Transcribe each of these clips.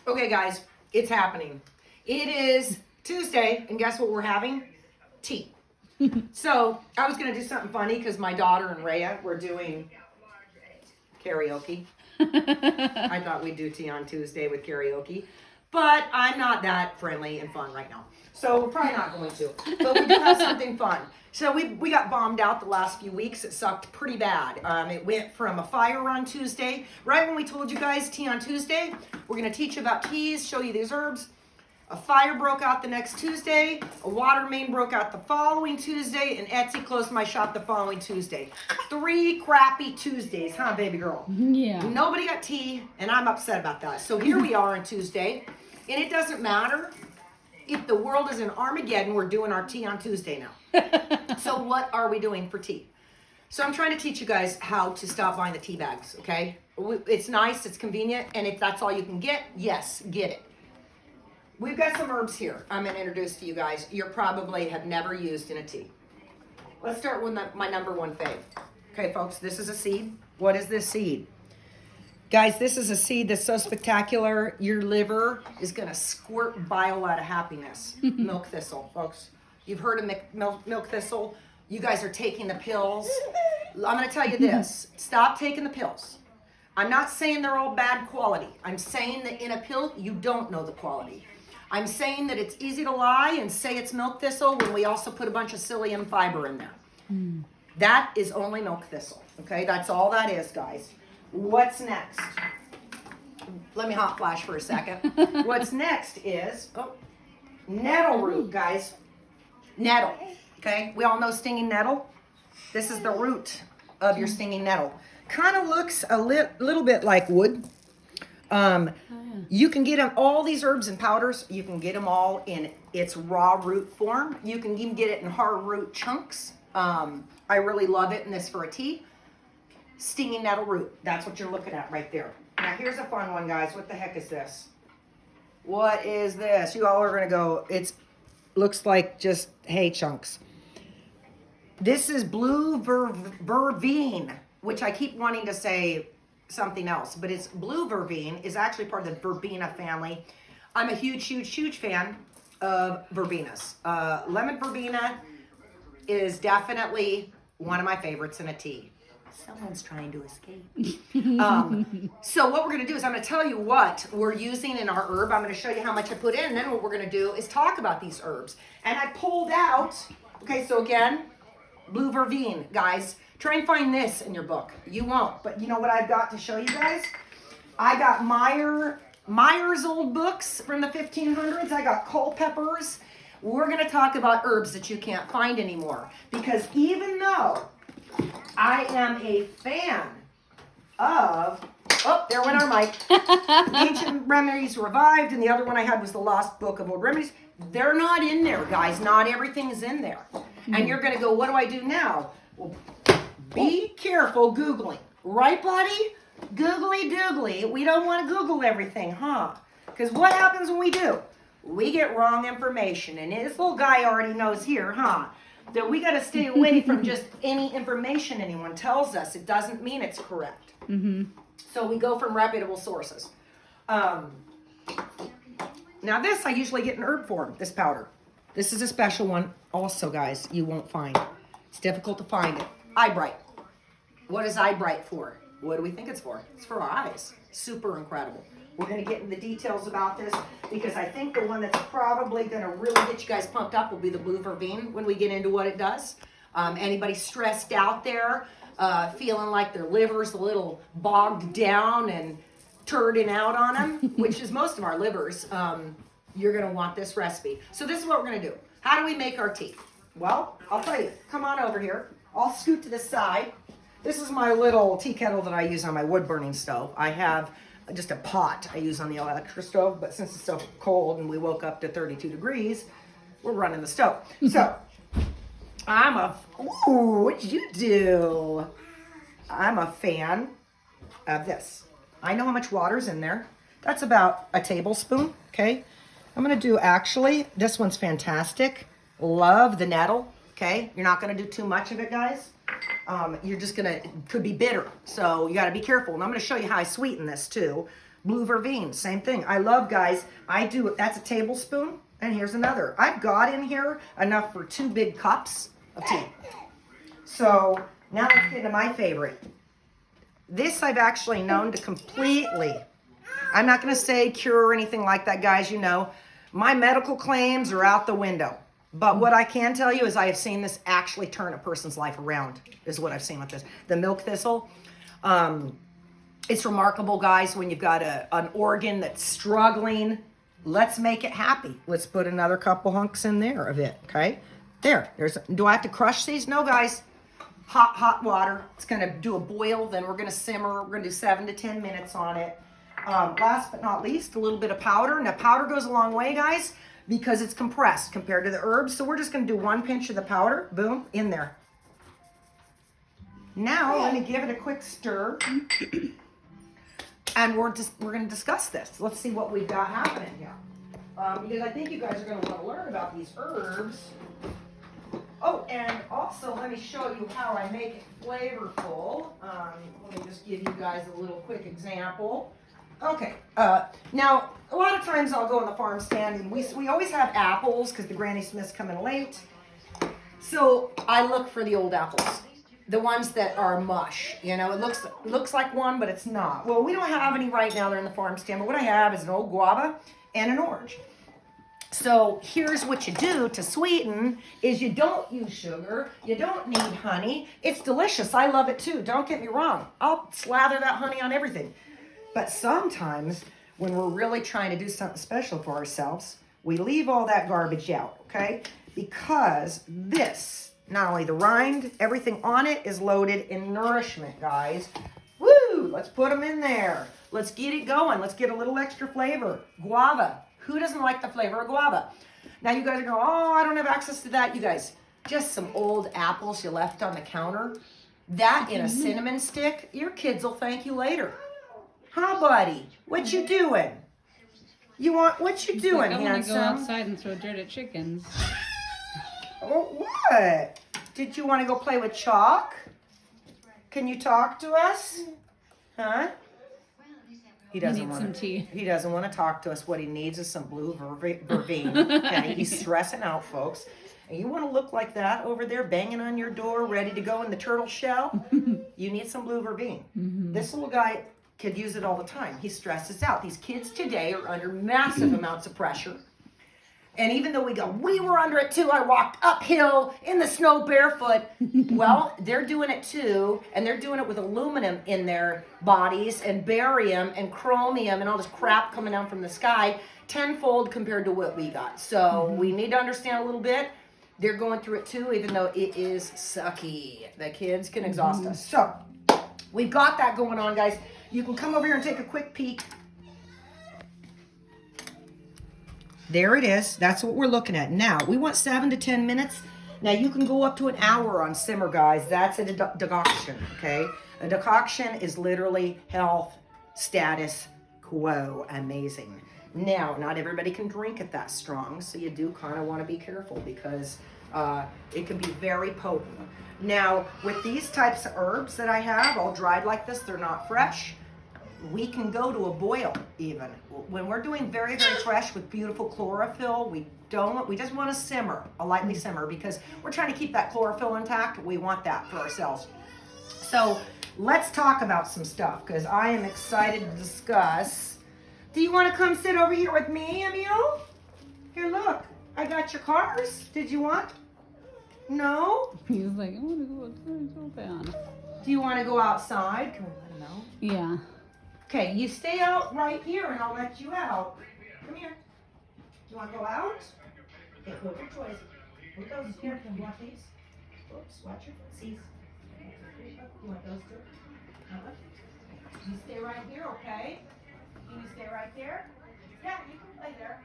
Okay, guys, it's happening. It is Tuesday, and guess what we're having? Tea. So, I was going to do something funny because my daughter and Rhea were doing karaoke. I thought we'd do tea on Tuesday with karaoke, but I'm not that friendly and fun right now. So, we're probably not going to. But we do have something fun. So, we got bombed out the last few weeks. It sucked pretty bad. It went from a fire on Tuesday, right when we told you guys tea on Tuesday. We're going to teach you about teas, show you these herbs. A fire broke out the next Tuesday, a water main broke out the following Tuesday, and Etsy closed my shop the following Tuesday. 3 crappy Tuesdays, huh, baby girl? Yeah. Nobody got tea, and I'm upset about that. So here we are on Tuesday, and it doesn't matter if the world is in Armageddon, we're doing our tea on Tuesday now. So what are we doing for tea? So I'm trying to teach you guys how to stop buying the tea bags, okay? It's nice, it's convenient, and if that's all you can get, yes, get it. We've got some herbs here I'm going to introduce to you guys. You probably have never used in a tea. Let's start with my number one fave. Okay, folks, this is a seed. What is this seed? Guys, this is a seed that's so spectacular, your liver is going to squirt bile out of happiness. Milk thistle, folks. You've heard of milk thistle. You guys are taking the pills. I'm going to tell you this. Stop taking the pills. I'm not saying they're all bad quality. I'm saying that in a pill, you don't know the quality. I'm saying that it's easy to lie and say it's milk thistle when we also put a bunch of psyllium fiber in there. That is only milk thistle, okay? That's all that is, guys. What's next? Let me hot flash for a second. What's next is nettle root, guys. Nettle, okay? We all know stinging nettle. This is the root of your stinging nettle. Kind of looks a little bit like wood. You can get them, all these herbs and powders, you can get them all in its raw root form. You can even get it in hard root chunks. I really love it in this for a tea. Stinging nettle root, that's what you're looking at right there. Now here's a fun one, guys. What the heck is this? What is this? You all are going to go, looks like just hay chunks. This is blue vervine, which I keep wanting to say something else, but it's blue vervine is actually part of the verbena family. I'm a huge fan of verbenas. Lemon verbena is definitely one of my favorites in a tea. Someone's trying to escape. So what we're going to do is I'm going to tell you what we're using in our herb. I'm going to show you how much I put in, and then what we're going to do is talk about these herbs. And I pulled out, okay, so again, blue vervine, guys. Try and find this in your book. You won't, but you know what I've got to show you guys? I got Meyer's old books from the 1500s. I got Culpeppers. We're going to talk about herbs that you can't find anymore. Because even though I am a fan of, there went our mic, Ancient Remedies Revived, and the other one I had was the Lost Book of Old Remedies. They're not in there, guys. Not everything is in there. And you're going to go, what do I do now? Well, be careful Googling. Right, buddy? Googly doogly. We don't want to Google everything, huh? Because what happens when we do? We get wrong information. And this little guy already knows here, huh? That we got to stay away from just any information anyone tells us. It doesn't mean it's correct. So we go from reputable sources. Now this I usually get in herb form, this powder. This is a special one also, guys, you won't find. It's difficult to find it. Eyebright. What is eyebright for? What do we think it's for? It's for our eyes. Super incredible. We're going to get into the details about this because I think the one that's probably going to really get you guys pumped up will be the blue vervine when we get into what it does. Anybody stressed out there, feeling like their liver's a little bogged down and turding out on them, which is most of our livers, you're going to want this recipe. So this is what we're going to do. How do we make our tea? Well, I'll tell you. Come on over here. I'll scoot to the side. This is my little tea kettle that I use on my wood burning stove. I have just a pot I use on the electric stove, but since it's so cold and we woke up to 32 degrees, we're running the stove. So, what'd you do? I'm a fan of this. I know how much water's in there. That's about a tablespoon, okay? I'm gonna do, actually, this one's fantastic. Love the nettle, okay? You're not gonna do too much of it, guys. You're just gonna, it could be bitter, so you gotta be careful. And I'm gonna show you how I sweeten this too. Blue vervein, same thing. I love, guys, I do, that's a tablespoon, and here's another. I've got in here enough for 2 big cups of tea. So now let's get into my favorite. This I've actually known to completely, I'm not going to say cure or anything like that, guys. You know, my medical claims are out the window. But what I can tell you is I have seen this actually turn a person's life around, is what I've seen with this. The milk thistle. It's remarkable, guys, when you've got an organ that's struggling. Let's make it happy. Let's put another couple hunks in there of it, okay? There. Do I have to crush these? No, guys. Hot water. It's going to do a boil. Then we're going to simmer. We're going to do 7 to 10 minutes on it. Last but not least, a little bit of powder. Now, powder goes a long way, guys, because it's compressed compared to the herbs. So we're just going to do 1 pinch of the powder. Boom, in there. Now, let me give it a quick stir. And we're going to discuss this. Let's see what we've got happening here. Because I think you guys are going to want to learn about these herbs. Oh, and also let me show you how I make it flavorful. Let me just give you guys a little quick example. Okay, now a lot of times I'll go in the farm stand and we always have apples because the Granny Smiths come in late. So I look for the old apples. The ones that are mush, you know, it looks like one, but it's not. Well, we don't have any right now. They're in the farm stand, but what I have is an old guava and an orange. So here's what you do to sweeten is you don't use sugar. You don't need honey. It's delicious. I love it too. Don't get me wrong. I'll slather that honey on everything. But sometimes when we're really trying to do something special for ourselves, we leave all that garbage out, okay? Because this, not only the rind, everything on it is loaded in nourishment, guys. Woo! Let's put them in there. Let's get it going. Let's get a little extra flavor. Guava. Who doesn't like the flavor of guava? Now you guys are going, oh, I don't have access to that. You guys, just some old apples you left on the counter. That in a cinnamon stick, your kids will thank you later. Huh, buddy? What you doing? What you doing, handsome? I want to go outside and throw dirt at chickens. Oh, what? Did you want to go play with chalk? Can you talk to us? Huh? He doesn't want some tea. He doesn't want to talk to us. What he needs is some blue vervein. Okay, he's stressing out, folks. And you want to look like that over there, banging on your door, ready to go in the turtle shell? You need some blue vervein. This little guy could use it all the time. He stresses out. These kids today are under massive amounts of pressure. And even though we were under it too. I walked uphill in the snow barefoot. Well, they're doing it too. And they're doing it with aluminum in their bodies and barium and chromium and all this crap coming down from the sky tenfold compared to what we got. So we need to understand a little bit. They're going through it too, even though it is sucky. The kids can exhaust us. So we've got that going on, guys. You can come over here and take a quick peek. There it is. That's what we're looking at. Now, we want 7 to 10 minutes. Now, you can go up to an hour on simmer, guys. That's a decoction, okay? A decoction is literally health, status quo. Amazing. Now, not everybody can drink it that strong, so you do kind of want to be careful because it can be very potent. Now, with these types of herbs that I have, all dried like this, they're not fresh. We can go to a boil even. When we're doing very, very fresh with beautiful chlorophyll, we just want to simmer, a lightly simmer, because we're trying to keep that chlorophyll intact. We want that for ourselves. So let's talk about some stuff because I am excited to discuss. Do you want to come sit over here with me, Emil? Here, look. I got your cars. Did you want? No? He was like, I want to go outside so bad. Do you want to go outside? Can we let him know? Yeah. Okay, you stay out right here and I'll let you out. Come here. You want to go out? Okay, put your choice. Put those here. You want these? Oops, watch your footsies. You want those too? You stay right here, okay? Can you stay right there? Yeah, you can play there.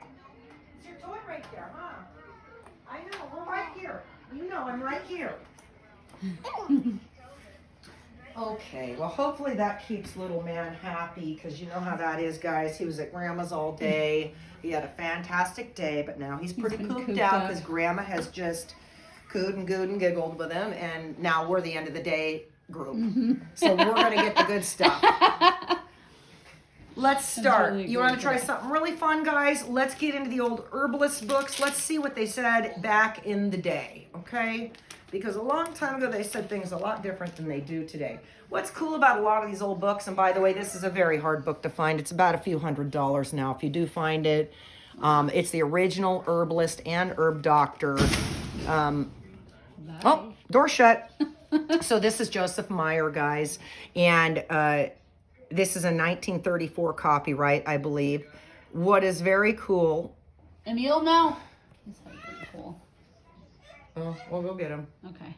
It's your toy right there, huh? I know, we're right here. You know I'm right here. Okay, well, hopefully that keeps little man happy because you know how that is, guys. He was at Grandma's all day. He had a fantastic day, but now he's pretty cooped out because Grandma has just cooed and gooed and giggled with him, and now we're the end of the day group. So we're going to get the good stuff. let's start. really You want to good. try something really fun, guys? Let's get into the old herbalist books. Let's see what they said back in the day, okay? Because a long time ago, they said things a lot different than they do today. What's cool about a lot of these old books, and by the way, this is a very hard book to find. It's about a few $100s now if you do find it. It's the original herbalist and herb doctor. Oh, door shut. So this is Joseph Meyer, guys. And this is a 1934 copyright, I believe. What is very cool. Emil, no. This is pretty cool. Oh, we'll go get him. Okay.